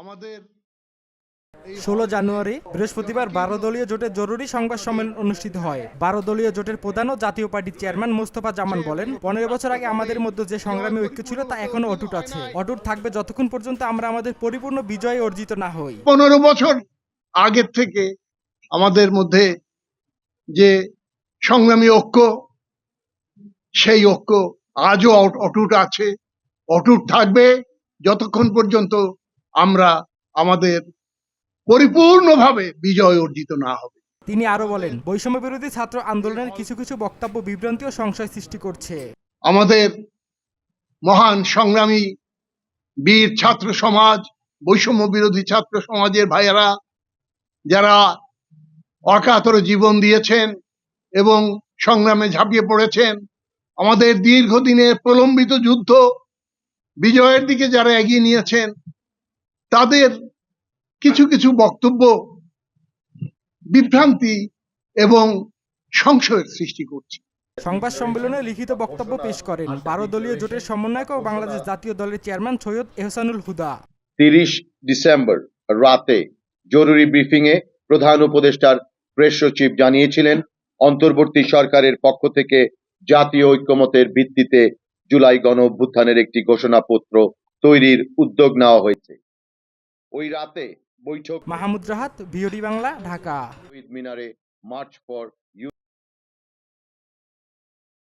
আমাদের 16 জানুয়ারি বৃহস্পতিবার 12 দলীয় জোটের জরুরি সংবাদ সম্মেলন অনুষ্ঠিত হয়। 12 দলীয় জোটের প্রধান ও জাতীয় পার্টির চেয়ারম্যান মোস্তফা জামান বলেন, 15 বছর আগে আমাদের মধ্যে যে সংগ্রামী ঐক্য ছিল তা এখনো অটুট আছে। অটুট থাকবে যতক্ষণ পর্যন্ত আমরা আমাদের পরিপূর্ণ বিজয় অর্জিত না হই। 15 বছর আগের থেকে আমাদের মধ্যে যে সংগ্রামী ঐক্য, সেই ঐক্য আজও অটুট আছে, অটুট থাকবে যতক্ষণ পর্যন্ত আমরা আমাদের পরিপূর্ণভাবে বিজয় অর্জিত না হবে। তিনি আরো বলেন, বৈষম্য বিরোধী ছাত্র আন্দোলনের কিছু কিছু বক্তব্য বিভ্রান্তি ও সংশয় সৃষ্টি করছে। আমাদের মহান সংগ্রামী বীর ছাত্র সমাজ, বৈষম্য বিরোধী ছাত্র সমাজের ভাইয়েরা যারা অকাতরে জীবন দিয়েছেন এবং সংগ্রামে ঝাঁপিয়ে পড়েছেন, আমাদের দীর্ঘদিনের প্রলম্বিত যুদ্ধ বিজয়ের দিকে যারা এগিয়ে নিয়েছেন, তাদের কিছু কিছু বক্তব্য বিভ্রান্তি এবং সংশয়ের সৃষ্টি করছে। সংবাদ সম্মেলনে লিখিত বক্তব্য পেশ করেন 12 দলীয় জোটের সমন্বয়ক ও বাংলাদেশ জাতীয় দলের চেয়ারম্যান সৈয়দ এহসানুল হুদা। 30 ডিসেম্বর রাতে জরুরি ব্রিফিংয়ে প্রধান উপদেষ্টার প্রেস সচিব জানিয়েছিলেন, অন্তর্বর্তী সরকারের পক্ষ থেকে জাতীয় ঐক্যমতের ভিত্তিতে জুলাই গণ অভ্যুত্থানের একটি ঘোষণাপত্র তৈরির উদ্যোগ নেওয়া হয়েছে। ওই রাতে বৈঠক মাহমুদ রাহাত, ভিওডি বাংলা, ঢাকা। শহীদ মিনারে মার্চ ফর